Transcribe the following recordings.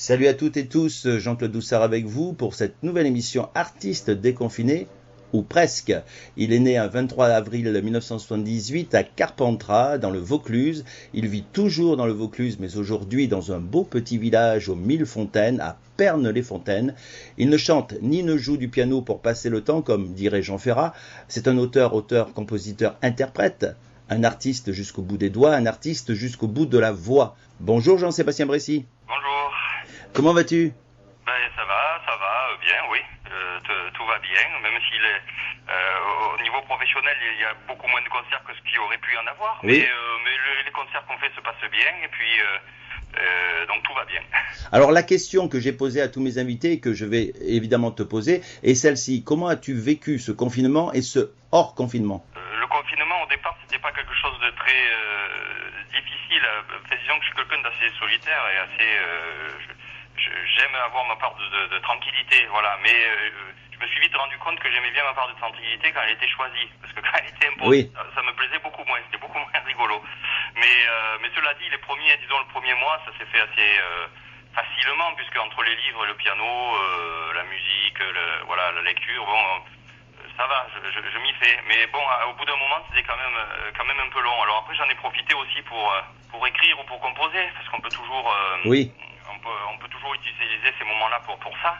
Salut à toutes et tous, Jean-Claude Doussard avec vous pour cette nouvelle émission Artistes déconfinés, ou presque. Il est né un 23 avril 1978 à Carpentras, dans le Vaucluse. Il vit toujours dans le Vaucluse, mais aujourd'hui dans un beau petit village aux 1000 fontaines, à Pernes-les-Fontaines. Il ne chante ni ne joue du piano pour passer le temps, comme dirait Jean Ferrat. C'est un auteur, compositeur, interprète. Un artiste jusqu'au bout des doigts, un artiste jusqu'au bout de la voix. Bonjour Jean-Sébastien Bressy. Bonjour. Comment vas-tu? Ça va, bien, oui. Tout va bien, même s'il est au niveau professionnel, il y a beaucoup moins de concerts que ce qu'il aurait pu y en avoir. Oui. Mais les concerts qu'on fait se passent bien, et puis donc tout va bien. Alors la question que j'ai posée à tous mes invités, et que je vais évidemment te poser, est celle-ci. Comment as-tu vécu ce confinement et ce hors confinement? Le confinement, au départ, c'était pas quelque chose de très difficile. Disons que je suis quelqu'un d'assez solitaire et assez... j'aime avoir ma part de tranquillité, voilà. Mais je me suis vite rendu compte que j'aimais bien ma part de tranquillité quand elle était choisie. Parce que quand elle était imposée, Oui. ça me plaisait beaucoup moins, c'était beaucoup moins rigolo. Mais cela dit, le premier mois, ça s'est fait assez facilement, puisque entre les livres, le piano, la musique, la lecture, ça va, je m'y fais. Mais bon, au bout d'un moment, c'était quand même un peu long. Alors après, j'en ai profité aussi pour écrire ou pour composer, parce qu'on peut toujours... Oui. On peut toujours utiliser ces moments-là pour ça.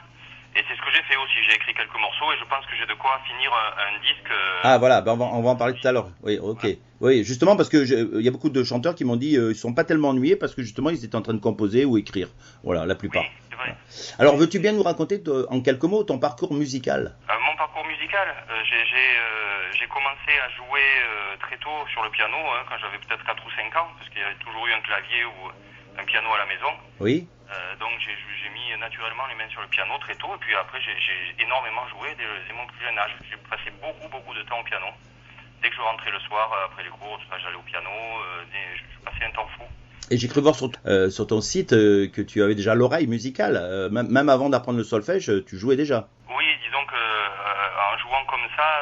Et c'est ce que j'ai fait aussi. J'ai écrit quelques morceaux et je pense que j'ai de quoi finir un disque. Ah voilà, ben on va en parler tout à l'heure. Oui, ok. Voilà. Oui, justement parce que il y a beaucoup de chanteurs qui m'ont dit ils sont pas tellement ennuyés parce que justement ils étaient en train de composer ou écrire. Voilà, la plupart. Oui, c'est vrai. Alors veux-tu bien nous raconter en quelques mots ton parcours musical? Mon parcours musical, j'ai commencé à jouer très tôt sur le piano, quand j'avais peut-être 4 ou 5 ans, parce qu'il y avait toujours eu un clavier ou un piano à la maison. Oui. Donc j'ai mis naturellement les mains sur le piano très tôt, et puis après j'ai énormément joué dès mon plus jeune âge. J'ai passé beaucoup de temps au piano. Dès que je rentrais le soir, après les cours, j'allais au piano, je passais un temps fou. Et j'ai cru voir sur ton site que tu avais déjà l'oreille musicale, même avant d'apprendre le solfège, tu jouais déjà. Oui, disons que en jouant comme ça,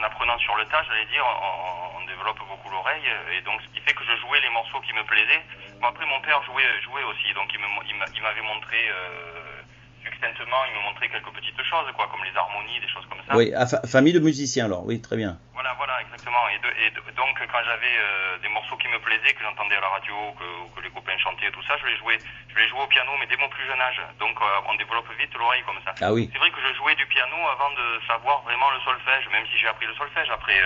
en apprenant sur le tas, j'allais dire, on développe beaucoup l'oreille, et donc ce qui fait que je jouais les morceaux qui me plaisaient. Bon, après mon père jouait aussi, donc il m'avait montré succinctement, il me montrait quelques petites choses, comme les harmonies, des choses comme ça. Oui, famille de musiciens alors, oui, très bien. Voilà, exactement. Et donc quand j'avais des morceaux qui me plaisaient, que j'entendais à la radio, que les copains chantaient, tout ça, je les jouais au piano, mais dès mon plus jeune âge. Donc on développe vite l'oreille comme ça. Ah oui. C'est vrai que je jouais du piano avant de savoir vraiment le solfège, même si j'ai appris le solfège après,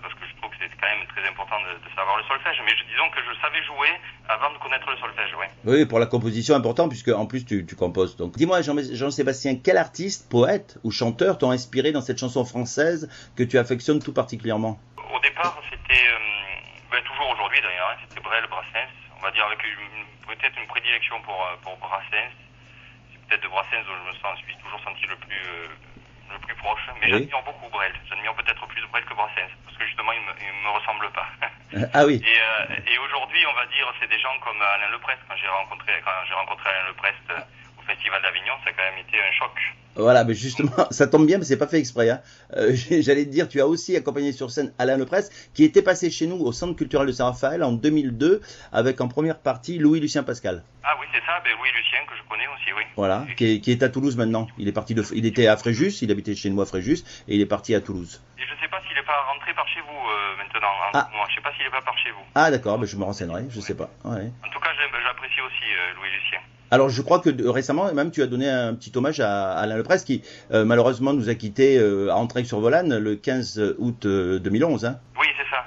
parce que je trouve que c'est quand même très important de savoir le solfège. Mais disons que je savais jouer avant de connaître le solfège, oui. Oui, pour la composition, important, puisque en plus tu composes. Donc, dis-moi, Jean-Sébastien, quel artiste, poète ou chanteur t'ont inspiré dans cette chanson française que tu affectionnes tout particulièrement? Au départ, c'était, toujours aujourd'hui d'ailleurs, c'était Brel, Brassens. On va dire avec peut-être une prédilection pour Brassens. C'est peut-être de Brassens dont je suis toujours senti le plus proche. Mais oui. J'admire beaucoup Brel. J'admire peut-être plus Brel que Brassens, parce que justement, il me ressemble pas. Ah oui. Et aujourd'hui, on va dire, c'est des gens comme Alain Leprest. Quand j'ai rencontré Alain Leprest au Festival d'Avignon, ça a quand même été un choc. Voilà, mais justement, ça tombe bien, mais c'est pas fait exprès. Hein. J'allais te dire, tu as aussi accompagné sur scène Alain Leprest, qui était passé chez nous au Centre culturel de Saint-Raphaël en 2002, avec en première partie Louis-Lucien Pascal. Ah oui, c'est ça, Louis-Lucien, que je connais aussi, oui. Voilà, qui est à Toulouse maintenant. Il était à Fréjus, il habitait chez nous à Fréjus, et il est parti à Toulouse. Et je sais pas s'il est pas rentré par chez vous maintenant. Moi, je sais pas s'il est pas par chez vous. Ah d'accord, je me renseignerai, je sais pas. Ouais. En tout cas, j'apprécie aussi Louis-Lucien. Alors je crois que récemment même tu as donné un petit hommage à Alain Leprest qui malheureusement nous a quittés à Entraigues-sur-Volane le 15 août 2011. Hein. Oui, c'est ça.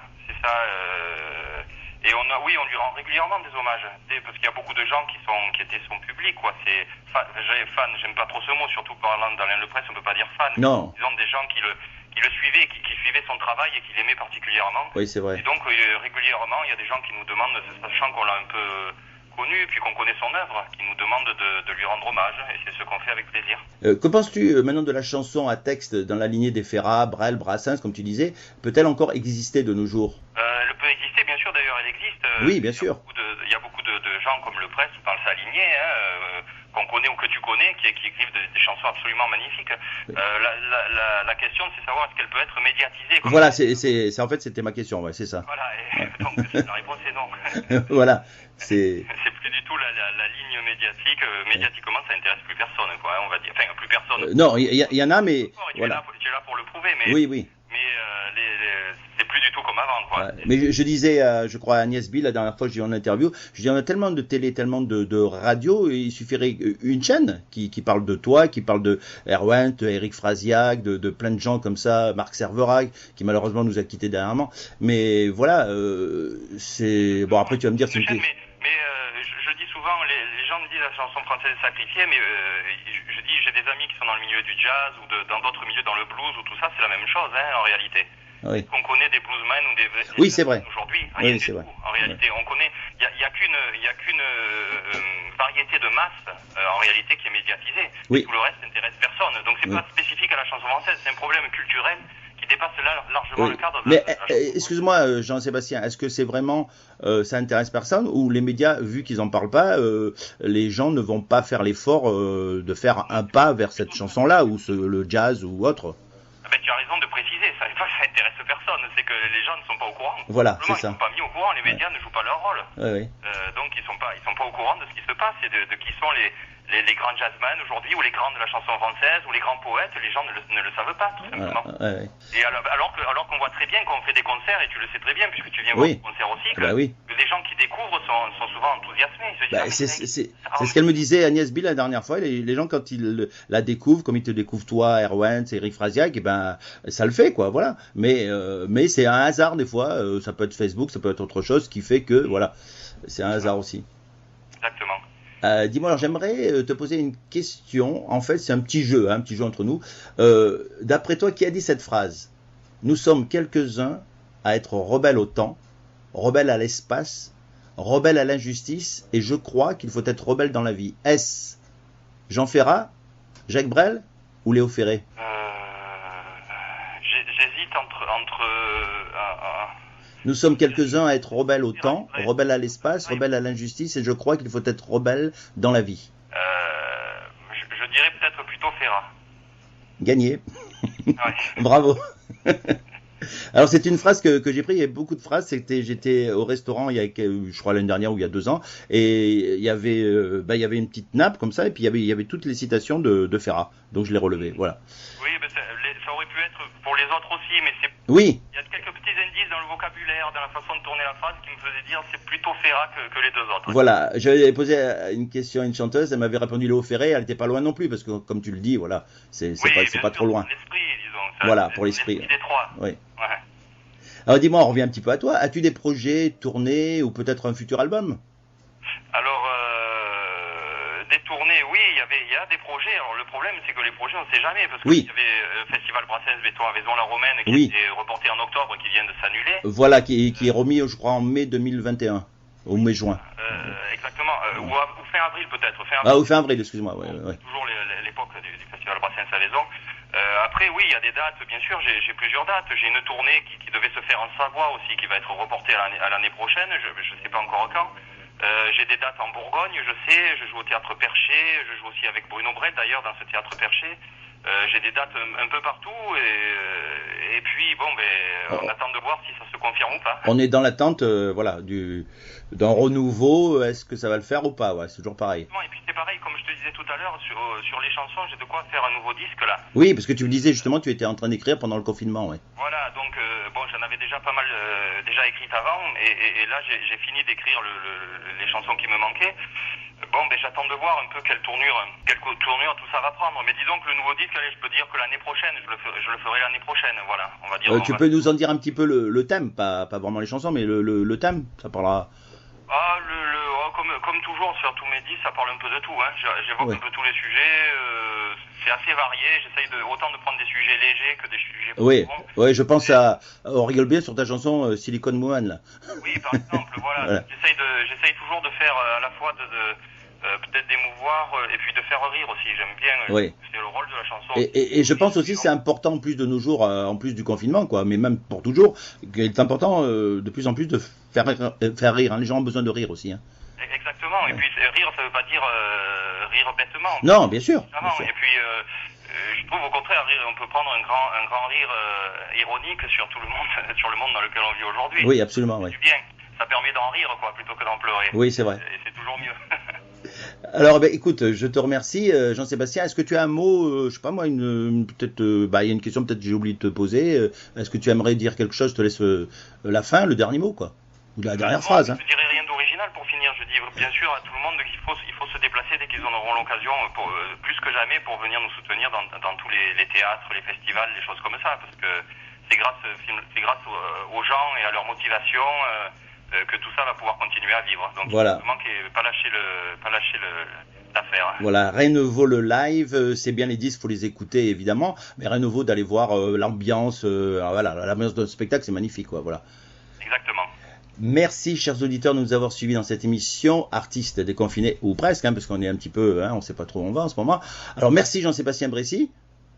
Et on lui rend régulièrement des hommages, parce qu'il y a beaucoup de gens qui étaient son public, quoi. C'est fan, j'aime pas trop ce mot, surtout parlant d'Alain Leprest, on peut pas dire fan. Non. Disons des gens qui le suivaient, qui suivaient son travail et qui l'aimaient particulièrement. Oui, c'est vrai. Et donc régulièrement, il y a des gens qui nous demandent, sachant qu'on l'a un peu connu, puis qu'on connaît son œuvre, qui nous demande de lui rendre hommage, et c'est ce qu'on fait avec plaisir. Que penses-tu maintenant de la chanson à texte dans la lignée des Ferrat, Brel, Brassens, comme tu disais, peut-elle encore exister de nos jours? Elle peut exister, bien sûr, d'ailleurs, elle existe. Oui, bien sûr. Il y a beaucoup de gens comme Leprest, dans sa lignée, qu'on connaît ou que tu connais, qui écrivent des chansons absolument magnifiques. Oui. La question, c'est savoir est-ce qu'elle peut être médiatisée. Voilà, en fait, c'était ma question, ouais, c'est ça. Voilà, donc la réponse est non. Voilà. C'est plus du tout la ligne médiatique, médiatiquement, ça intéresse plus personne, quoi, hein, on va dire. Enfin, plus personne. Non, il y en a, mais voilà. Tu es là pour le prouver, mais Oui. Mais c'est plus du tout comme avant, quoi. Ouais. Mais je disais, je crois à Agnès Bill, la dernière fois que j'ai eu en interview, je dis, on a tellement de télé, tellement de radio, il suffirait une chaîne qui parle de toi, qui parle de Erwin, Eric Frasiac, de plein de gens comme ça, Marc Serverac, qui malheureusement nous a quittés dernièrement. Mais voilà, c'est... Bon, après tu vas me dire... Je dis souvent, les gens me disent la chanson française est sacrifiée, mais je dis, j'ai des amis qui sont dans le milieu du jazz ou dans d'autres milieux, dans le blues ou tout ça, c'est la même chose, hein, en réalité. Oui. On connaît des bluesmen ou des oui, c'est vrai. Aujourd'hui, oui, c'est vrai. En réalité, on connaît. Il y a qu'une variété de masse en réalité qui est médiatisée. Oui. Tout le reste n'intéresse personne. Donc c'est pas spécifique à la chanson française. C'est un problème culturel qui dépasse largement le cadre. Mais excuse-moi, Jean-Sébastien, est-ce que c'est vraiment ça intéresse personne ou les médias, vu qu'ils en parlent pas, les gens ne vont pas faire l'effort de faire un pas vers cette chanson-là ou le jazz ou autre? Tu as raison de préciser, ça intéresse personne, c'est que les gens ne sont pas au courant. Voilà, c'est ça. Ils ne sont pas mis au courant, les médias ne jouent pas leur rôle. Oui. Donc ils sont pas au courant de ce qui se passe et de qui sont les grands jazzmen aujourd'hui ou les grands de la chanson française ou les grands poètes, les gens ne le savent pas tout simplement. Voilà. Et alors qu'on voit très bien qu'on fait des concerts, et tu le sais très bien puisque tu viens voir des concerts aussi, que les gens qui découvrent sont souvent enthousiasmés. C'est ce qu'elle me disait Agnès Bill la dernière fois, les gens quand ils la découvrent, comme ils te découvrent toi, Erwin, Eric Frasiac, et ben ça le fait quoi, voilà. Mais c'est un hasard des fois, ça peut être Facebook, ça peut être autre chose qui fait que voilà, c'est un hasard aussi. Exactement. Dis-moi, alors j'aimerais te poser une question. En fait, c'est un petit jeu entre nous. D'après toi, qui a dit cette phrase? Nous sommes quelques-uns à être rebelles au temps, rebelles à l'espace, rebelles à l'injustice, et je crois qu'il faut être rebelle dans la vie. Est-ce Jean Ferrat, Jacques Brel ou Léo Ferré? J'hésite entre Nous sommes quelques-uns à être rebelles au temps, rebelles à l'espace, rebelles à l'injustice, et je crois qu'il faut être rebelle dans la vie. Je dirais peut-être plutôt Ferrat. Gagné. Ouais. Bravo. Alors c'est une phrase que j'ai pris, il y a beaucoup de phrases, j'étais au restaurant il y a, je crois l'année dernière ou il y a 2 ans, et il y avait une petite nappe comme ça, et puis il y avait toutes les citations de Ferrat, donc je l'ai relevé, voilà. Oui, mais ça aurait pu être pour les autres aussi, mais oui. Il y a quelques petits indices dans le vocabulaire, dans la façon de tourner la phrase qui me faisaient dire c'est plutôt Ferrat que les deux autres. Voilà, j'avais posé une question à une chanteuse, elle m'avait répondu Léo Ferré, elle n'était pas loin non plus, parce que comme tu le dis, voilà, c'est pas trop loin. L'esprit, disons. Voilà, pour l'esprit. L'esprit des trois. Oui. Ouais. Alors dis-moi, on revient un petit peu à toi. As-tu des projets, tournées ou peut-être un futur album? Alors, des tournées, oui, il y a des projets. Alors le problème, c'est que les projets, on ne sait jamais, parce qu'il y avait le Festival Brassens Béton à Vaison-la-Romaine qui était reporté en octobre, qui vient de s'annuler. Voilà, qui est remis, je crois, en mai 2021, ou mai-juin. Exactement, ou fin avril peut-être. Ou fin avril, excuse-moi. Ouais. Toujours l'époque du Festival Brassens à Vaison. Après, oui, il y a des dates, bien sûr, j'ai plusieurs dates. J'ai une tournée qui devait se faire en Savoie aussi, qui va être reportée à l'année prochaine, je ne sais pas encore quand. J'ai des dates en Bourgogne, je joue au Théâtre Perché, je joue aussi avec Bruno Bret d'ailleurs dans ce Théâtre Perché. J'ai des dates un peu partout et puis bon, on attend de voir si ça se confirme ou pas. On est dans l'attente, voilà, d'un renouveau. Est-ce que ça va le faire ou pas? Ouais, c'est toujours pareil. Et puis c'est pareil, comme je te disais tout à l'heure, sur les chansons, j'ai de quoi faire un nouveau disque là. Oui, parce que tu me disais justement, tu étais en train d'écrire pendant le confinement, ouais. Voilà, donc j'en avais déjà pas mal déjà écrites avant et là j'ai fini d'écrire les chansons qui me manquaient. J'attends de voir un peu quelle tournure tout ça va prendre. Mais disons que le nouveau disque, allez, je peux dire que l'année prochaine, je le ferai l'année prochaine, voilà. On va dire. Tu peux nous en dire un petit peu le thème, pas vraiment les chansons, mais le thème, ça parlera. Comme toujours sur tous mes disques, ça parle un peu de tout. Hein. J'évoque un peu tous les sujets. C'est assez varié. J'essaye autant de prendre des sujets légers que des sujets plus profonds. Oui, je pense on rigole bien sur ta chanson Silicon Mohan là. Oui, par exemple, voilà. J'essaye toujours de faire à la fois peut-être d'émouvoir et puis de faire rire aussi. J'aime bien. C'est le rôle de la chanson. Et je pense aussi que c'est important en plus de nos jours, en plus du confinement, quoi. Mais même pour toujours, qu'il est important de plus en plus de faire rire. Hein. Les gens ont besoin de rire aussi. Hein. Exactement. Et puis rire, ça veut pas dire rire bêtement. Non, bien sûr. Et puis je trouve au contraire, on peut prendre un grand rire ironique sur tout le monde, sur le monde dans lequel on vit aujourd'hui. Oui, absolument. C'est du bien. Ça permet d'en rire, quoi, plutôt que d'en pleurer. Oui, c'est vrai. Et c'est toujours mieux. Alors, ben, écoute, je te remercie, Jean-Sébastien. Est-ce que tu as un mot, je sais pas moi, peut-être, bah, il y a une question peut-être que j'ai oublié de te poser. Est-ce que tu aimerais dire quelque chose? Je te laisse la fin, le dernier mot, quoi, ou la dernière Non, phrase, hein. je dirais rien d'original pour finir. Je dis bien sûr à tout le monde qu'il faut se déplacer dès qu'ils en auront l'occasion, plus que jamais, pour venir nous soutenir dans tous les théâtres, les festivals, les choses comme ça, parce que c'est grâce aux gens et à leur motivation que tout ça va pouvoir continuer à vivre. Donc Voilà. il faut pas lâcher l'affaire. Hein. Voilà, rien ne vaut le live, c'est bien les disques, faut les écouter évidemment, mais rien ne vaut d'aller voir l'ambiance, voilà, l'ambiance d'un spectacle, c'est magnifique, quoi, voilà. Exactement. Merci, chers auditeurs, de nous avoir suivis dans cette émission, artistes déconfinés, ou presque, hein, parce qu'on est un petit peu, hein, on sait pas trop où on va en ce moment. Alors, merci Jean-Sébastien Bressy.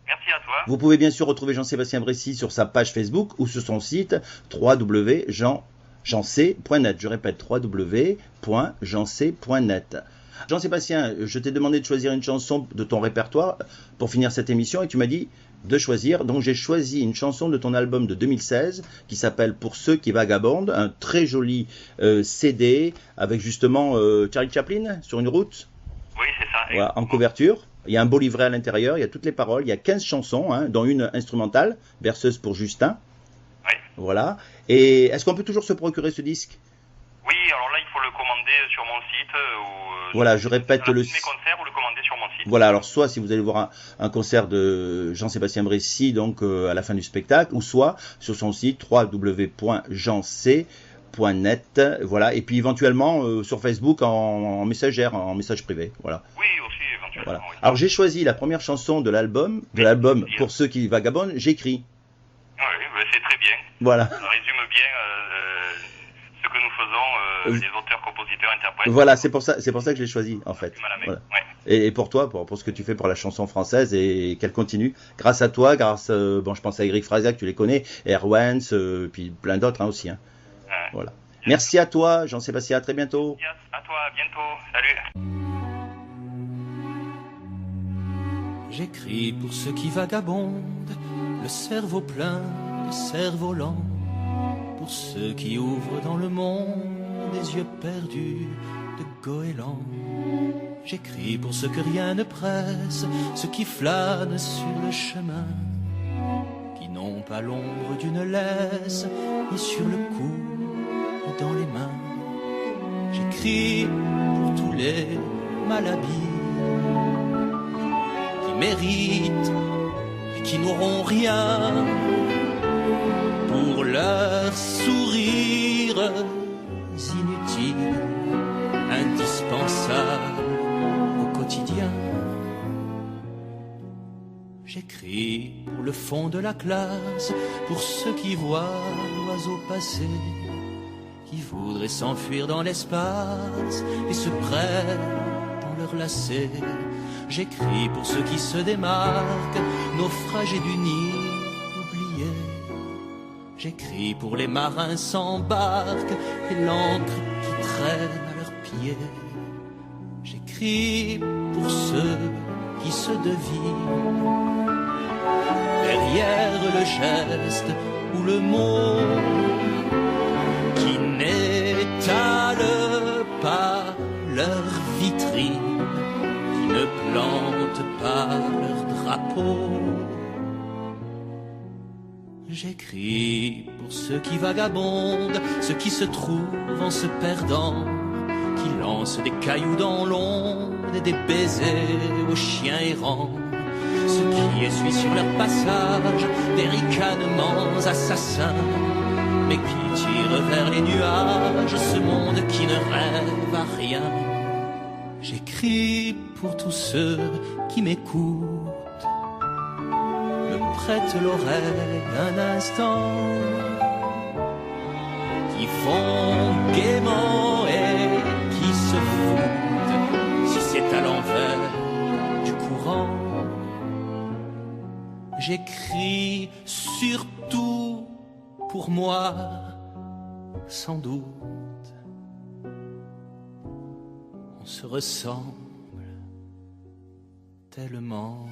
Merci à toi. Vous pouvez bien sûr retrouver Jean-Sébastien Bressy sur sa page Facebook ou sur son site www.jeanc.net. Je répète, www.jeanc.net. Jean-Sébastien, je t'ai demandé de choisir une chanson de ton répertoire pour finir cette émission et tu m'as dit de choisir. Donc j'ai choisi une chanson de ton album de 2016 qui s'appelle Pour ceux qui vagabondent, un très joli CD avec justement Charlie Chaplin sur une route. Oui, c'est ça. Voilà, en couverture. Il y a un beau livret à l'intérieur, il y a toutes les paroles, il y a 15 chansons, hein, dont une instrumentale, Berceuse pour Justin. Oui. Voilà. Et est-ce qu'on peut toujours se procurer ce disque? Oui, alors là, il faut le commander sur mon site. Voilà, je répète mes concerts ou le commander sur mon site. Voilà, alors soit si vous allez voir un concert de Jean-Sébastien Bressy, donc à la fin du spectacle, ou soit sur son site www.jeanc.net, voilà, et puis éventuellement sur Facebook en messagère, en message privé, voilà. Oui, aussi éventuellement. Voilà. Oui. Alors j'ai choisi la première chanson de l'album Pour ceux qui vagabondent, j'écris. Oui, c'est très bien. Voilà. Ça résume bien ce que nous faisons, les auteurs, compositeurs, interprètes. Voilà, c'est pour ça que je l'ai choisi en fait. Voilà. Ouais. Et pour toi, pour ce que tu fais pour la chanson française et qu'elle continue, grâce à toi, bon, je pense à Eric Frasiac, tu les connais, Erwens, puis plein d'autres hein, aussi. Hein. Ouais. Voilà. Merci à toi, Jean-Sébastien, à très bientôt. Merci à toi, à bientôt. Salut. J'écris pour ceux qui vagabondent, le cerveau plein, le cerf-volant, pour ceux qui ouvrent dans le monde les yeux perdus de goéland. J'écris pour ceux que rien ne presse, ceux qui flânent sur le chemin, qui n'ont pas l'ombre d'une laisse, ni sur le cou, ni dans les mains. J'écris pour tous les malhabits qui méritent et qui n'auront rien, pour leurs sourires inutiles, indispensables au quotidien. J'écris pour le fond de la classe, pour ceux qui voient l'oiseau passer, qui voudraient s'enfuir dans l'espace et se prennent dans leur lacet. J'écris pour ceux qui se démarquent, naufragés du nid oublié. J'écris pour les marins sans barque et l'encre qui traîne à leurs pieds. J'écris pour ceux qui se devinent derrière le geste ou le mot, qui n'étalent pas leur vitrine, qui ne plantent pas leur drapeau. J'écris pour ceux qui vagabondent, ceux qui se trouvent en se perdant, qui lancent des cailloux dans l'onde et des baisers aux chiens errants, ceux qui essuient sur leur passage des ricanements assassins, mais qui tirent vers les nuages ce monde qui ne rêve à rien. J'écris pour tous ceux qui m'écoutent, me prêtent l'oreille un instant, qui font gaiement et qui se foutent si c'est à l'envers du courant. J'écris surtout pour moi, sans doute. On se ressemble tellement.